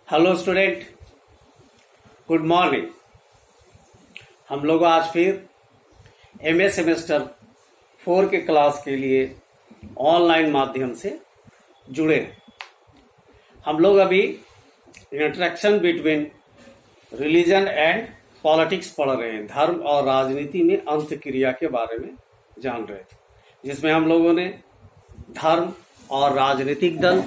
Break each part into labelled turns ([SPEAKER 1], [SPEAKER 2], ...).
[SPEAKER 1] Hello student, good morning. हम लोग आज फिर एमए सेमेस्टर 4 के क्लास के लिए ऑनलाइन माध्यम से जुड़े हैं। हम लोग अभी interaction between religion and politics पढ़ रहे हैं। धर्म और राजनीति में अंतःक्रिया के बारे में जान रहे थे, जिसमें हम लोगों ने धर्म और राजनीतिक दल,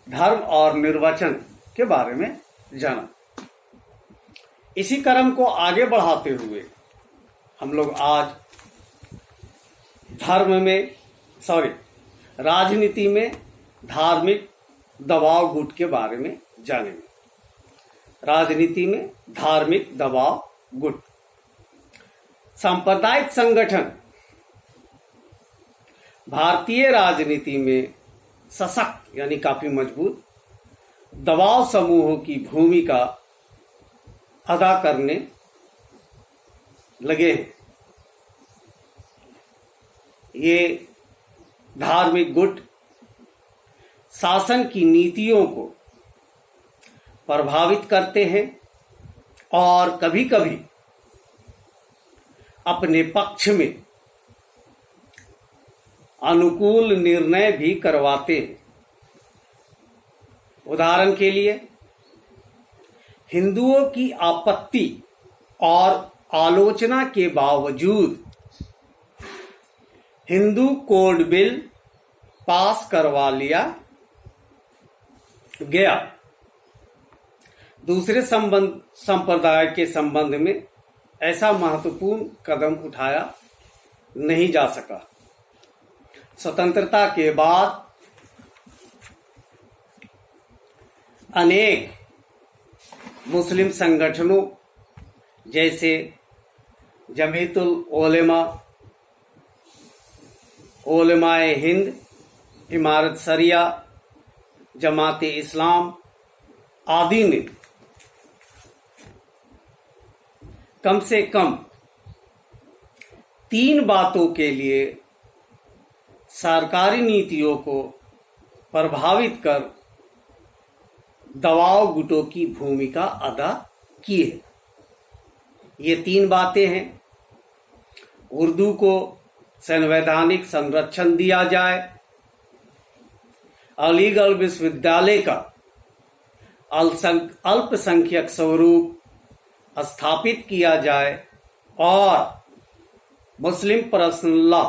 [SPEAKER 1] धर्म और निर्वाचन के बारे में जाना। इसी क्रम को आगे बढ़ाते हुए हम लोग आज राजनीति में धार्मिक दबाव गुट के बारे में जानेंगे। राजनीति में धार्मिक दबाव गुट। सांप्रदायिक संगठन भारतीय राजनीति में सशक्त यानी काफी मजबूत दबाव समूहों की भूमिका अदा करने लगे हैं। ये धार्मिक गुट शासन की नीतियों को प्रभावित करते हैं और कभी कभी अपने पक्ष में अनुकूल निर्णय भी करवाते हैं। उदाहरण के लिए, हिंदुओं की आपत्ति और आलोचना के बावजूद हिंदू कोड बिल पास करवा लिया गया। दूसरे संप्रदाय के संबंध में ऐसा महत्वपूर्ण कदम उठाया नहीं जा सका। स्वतंत्रता के बाद अनेक मुस्लिम संगठनों जैसे जमीयतुल उलेमा, उलेमाए हिंद, इमारत शरिया, जमात इस्लाम आदि ने कम से कम 3 बातों के लिए सरकारी नीतियों को प्रभावित कर दबाव गुटों की भूमिका अदा की है। ये 3 बातें हैं: उर्दू को संवैधानिक संरक्षण दिया जाए, अलीगढ़ विश्वविद्यालय का अल्पसंख्यक स्वरूप स्थापित किया जाए और मुस्लिम पर्सनल लॉ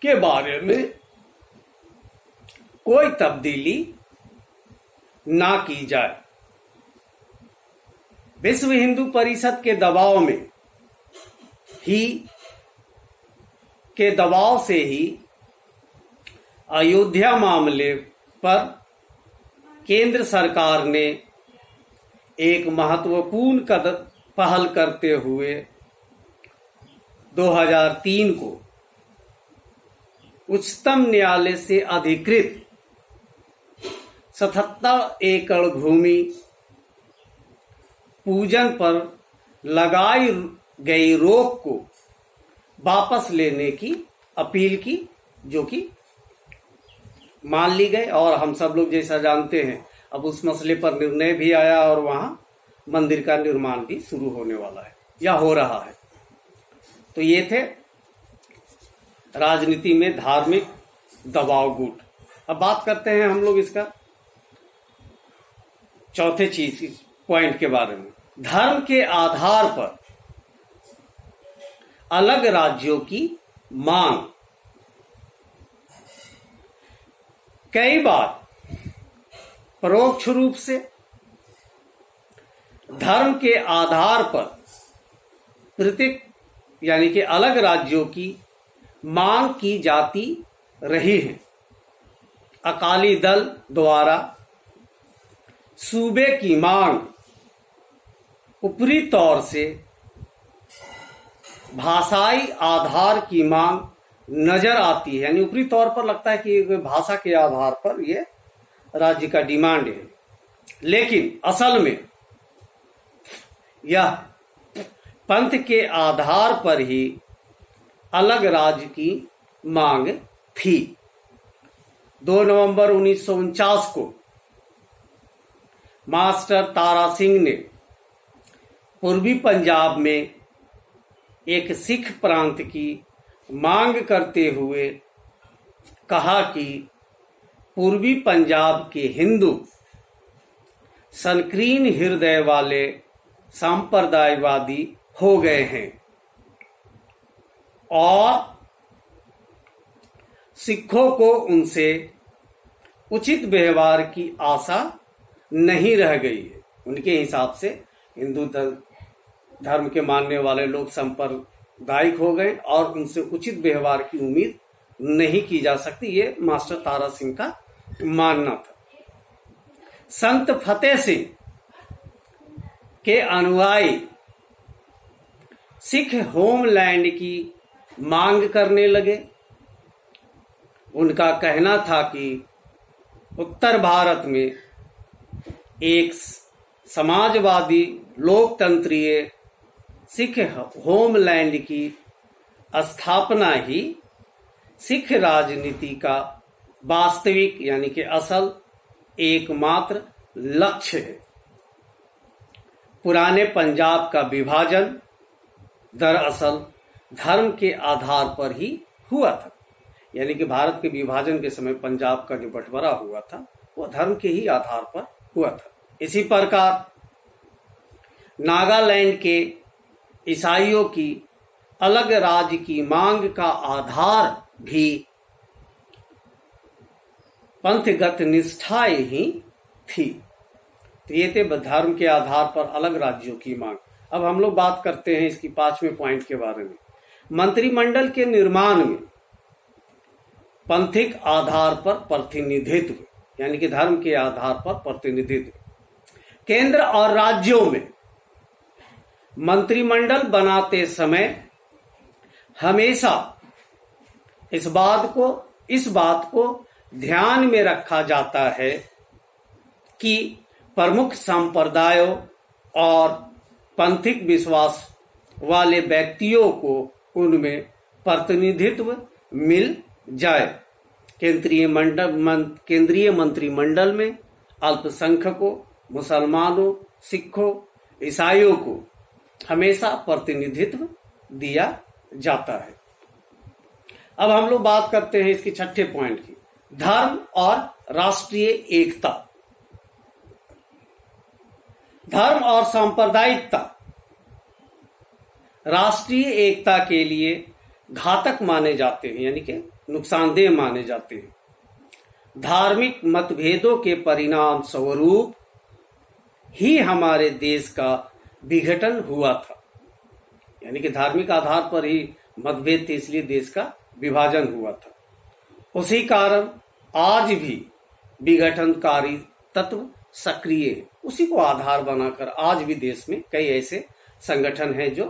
[SPEAKER 1] के बारे में कोई तब्दीली ना की जाए। विश्व हिंदू परिषद के दबाव से ही अयोध्या मामले पर केंद्र सरकार ने एक महत्वपूर्ण पहल करते हुए 2003 को उच्चतम न्यायालय से अधिकृत 77 एकड़ भूमि पूजन पर लगाई गई रोक को वापस लेने की अपील की, जो कि मान ली गई। और हम सब लोग जैसा जानते हैं, अब उस मसले पर निर्णय भी आया और वहां मंदिर का निर्माण भी शुरू होने वाला है या हो रहा है। तो ये थे राजनीति में धार्मिक दबाव गुट। अब बात करते हैं हम लोग इसका चौथे पॉइंट के बारे में। धर्म के आधार पर अलग राज्यों की मांग। कई बार परोक्ष रूप से धर्म के आधार पर पृथक यानी कि अलग राज्यों की मांग की जाती रही है। अकाली दल द्वारा सूबे की मांग ऊपरी तौर से भाषाई आधार की मांग नजर आती है, यानी ऊपरी तौर पर लगता है कि भाषा के आधार पर यह राज्य का डिमांड है, लेकिन असल में यह पंथ के आधार पर ही अलग राज्य की मांग थी। 2 नवंबर 1949 को मास्टर तारा सिंह ने पूर्वी पंजाब में एक सिख प्रांत की मांग करते हुए कहा कि पूर्वी पंजाब के हिंदू संकीर्ण हृदय वाले सांप्रदायवादी हो गए हैं और सिखों को उनसे उचित व्यवहार की आशा नहीं रह गई है। उनके हिसाब से हिंदू धर्म के मानने वाले लोग सांप्रदायिक हो गए और उनसे उचित व्यवहार की उम्मीद नहीं की जा सकती। ये मास्टर तारा सिंह का मानना था। संत फतेह सिंह के अनुयायी सिख होमलैंड की मांग करने लगे। उनका कहना था कि उत्तर भारत में एक समाजवादी लोकतंत्रीय सिख होमलैंड की स्थापना ही सिख राजनीति का वास्तविक यानी कि असल एकमात्र लक्ष्य है। पुराने पंजाब का विभाजन दरअसल धर्म के आधार पर ही हुआ था, यानी कि भारत के विभाजन के समय पंजाब का जो बंटवारा हुआ था वो धर्म के ही आधार पर हुआ था। इसी प्रकार नागालैंड के ईसाइयों की अलग राज्य की मांग का आधार भी पंथगत निष्ठाएं ही थी। तो ये थे धर्म के आधार पर अलग राज्यों की मांग। अब हम लोग बात करते हैं इसकी 5वें पॉइंट के बारे में। मंत्रिमंडल के निर्माण में पंथिक आधार पर प्रतिनिधित्व यानी कि धर्म के आधार पर प्रतिनिधित्व। केंद्र और राज्यों में मंत्रिमंडल बनाते समय हमेशा इस बात को ध्यान में रखा जाता है कि प्रमुख संप्रदायों और पंथिक विश्वास वाले व्यक्तियों को उनमें प्रतिनिधित्व मिल जाए। केंद्रीय मंत्रिमंडल में अल्पसंख्यकों, मुसलमानों, सिखों, ईसाइयों को हमेशा प्रतिनिधित्व दिया जाता है। अब हम लोग बात करते हैं इसकी 6ठे पॉइंट की, धर्म और राष्ट्रीय एकता। धर्म और सांप्रदायिकता राष्ट्रीय एकता के लिए घातक माने जाते हैं, यानी कि नुकसानदेह माने जाते हैं। धार्मिक मतभेदों के परिणाम स्वरूप ही हमारे देश का विघटन हुआ था, यानी कि धार्मिक आधार पर ही मतभेद थे, इसलिए देश का विभाजन हुआ था। उसी कारण आज भी विघटनकारी तत्व सक्रिय है। उसी को आधार बनाकर आज भी देश में कई ऐसे संगठन हैं जो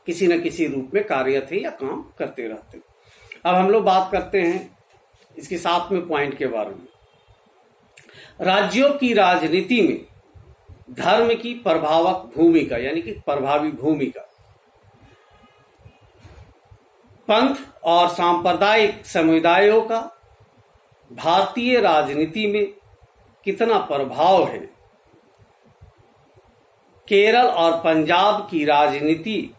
[SPEAKER 1] किसी न किसी रूप में कार्यरत है या काम करते रहते हैं। अब हम लोग बात करते हैं इसके 7वें पॉइंट के बारे में। राज्यों की राजनीति में धर्म की प्रभावक भूमिका यानी कि प्रभावी भूमिका। पंथ और सांप्रदायिक समुदायों का भारतीय राजनीति में कितना प्रभाव है। केरल और पंजाब की राजनीति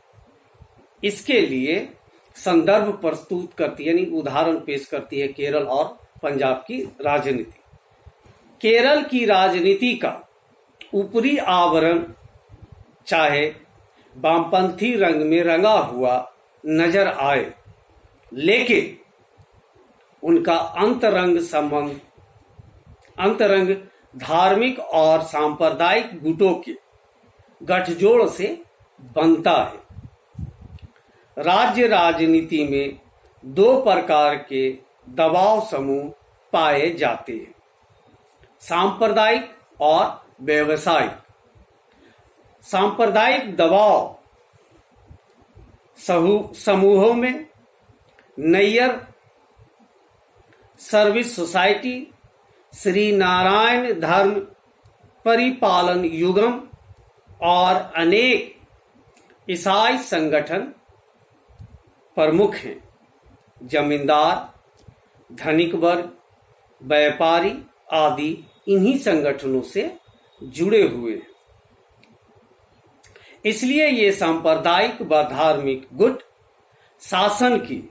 [SPEAKER 1] इसके लिए संदर्भ प्रस्तुत करती है, यानी उदाहरण पेश करती है केरल और पंजाब की राजनीति। केरल की राजनीति का ऊपरी आवरण चाहे वामपंथी रंग में रंगा हुआ नजर आए, लेकिन उनका अंतरंग धार्मिक और सांप्रदायिक गुटों के गठजोड़ से बनता है। राज्य राजनीति में 2 प्रकार के दबाव समूह पाए जाते हैं, सांप्रदायिक और व्यवसायिक। सांप्रदायिक दबाव समूहों में नैयर सर्विस सोसाइटी, श्री नारायण धर्म परिपालन युगम और अनेक ईसाई संगठन प्रमुख हैं। जमींदार, धनिक वर्ग, व्यापारी आदि इन्हीं संगठनों से जुड़े हुए हैं। इसलिए ये सांप्रदायिक व धार्मिक गुट शासन की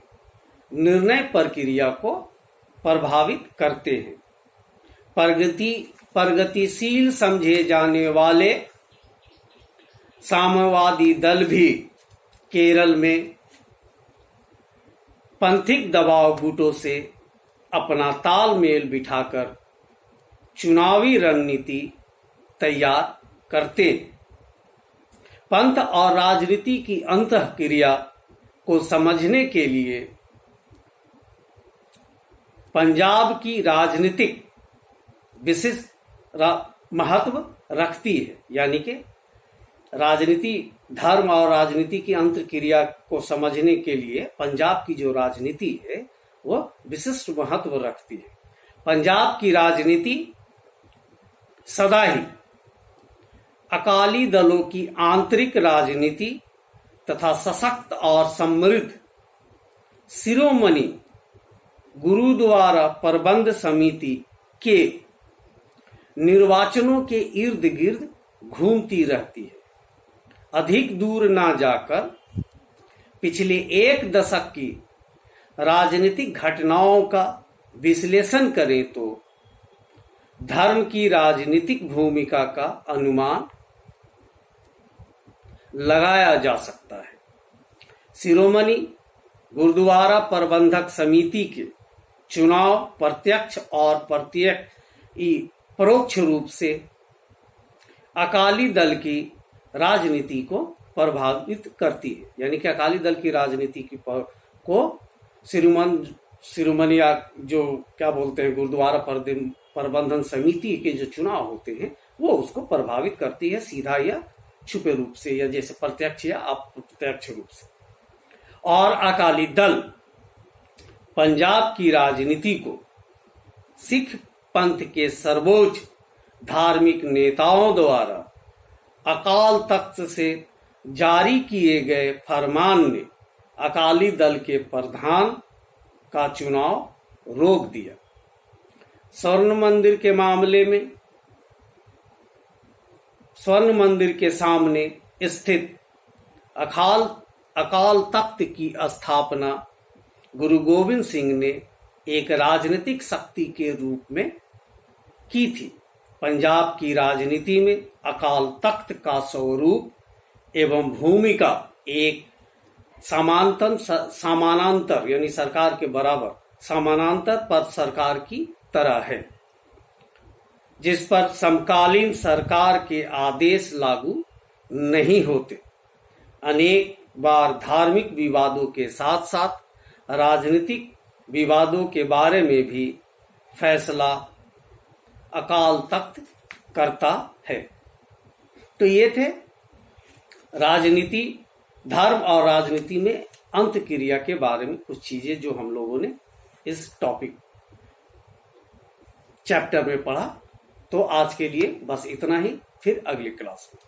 [SPEAKER 1] निर्णय प्रक्रिया को प्रभावित करते हैं। प्रगतिशील समझे जाने वाले साम्यवादी दल भी केरल में पंथिक दबाव गुटों से अपना तालमेल बिठाकर चुनावी रणनीति तैयार करते हैं। पंथ और राजनीति की अंतःक्रिया को समझने के लिए पंजाब की राजनीतिक विशिष्ट महत्व रखती है। यानी कि राजनीति, धर्म और राजनीति की अंतःक्रिया को समझने के लिए पंजाब की जो राजनीति है वो विशिष्ट महत्व रखती है। पंजाब की राजनीति सदा ही अकाली दलों की आंतरिक राजनीति तथा सशक्त और समृद्ध शिरोमणि गुरुद्वारा प्रबंध समिति के निर्वाचनों के इर्द गिर्द घूमती रहती है। अधिक दूर ना जाकर पिछले एक दशक की राजनीतिक घटनाओं का विश्लेषण करें तो धर्म की राजनीतिक भूमिका का अनुमान लगाया जा सकता है। शिरोमणि गुरुद्वारा प्रबंधक समिति के चुनाव प्रत्यक्ष और परोक्ष रूप से अकाली दल की राजनीति को प्रभावित करती है। यानी कि अकाली दल की राजनीति को शिरोमणि या जो क्या बोलते हैं गुरुद्वारा प्रबंधन समिति के जो चुनाव होते हैं वो उसको प्रभावित करती है, सीधा या छुपे रूप से, या जैसे प्रत्यक्ष या अप्रत्यक्ष रूप से। और अकाली दल पंजाब की राजनीति को सिख पंथ के सर्वोच्च धार्मिक नेताओं द्वारा अकाल तख्त से जारी किए गए फरमान ने अकाली दल के प्रधान का चुनाव रोक दिया। स्वर्ण मंदिर के मामले में स्वर्ण मंदिर के सामने स्थित अकाल तख्त की स्थापना गुरु गोविंद सिंह ने एक राजनीतिक शक्ति के रूप में की थी। पंजाब की राजनीति में अकाल तख्त का स्वरूप एवं भूमिका एक समानांतर यानी सरकार के बराबर समानांतर पद सरकार की तरह है, जिस पर समकालीन सरकार के आदेश लागू नहीं होते। अनेक बार धार्मिक विवादों के साथ साथ राजनीतिक विवादों के बारे में भी फैसला अकाल तख्त करता है। तो ये थे राजनीति, धर्म और राजनीति में अंतःक्रिया के बारे में कुछ चीजें जो हम लोगों ने इस टॉपिक चैप्टर में पढ़ा। तो आज के लिए बस इतना ही, फिर अगली क्लास में।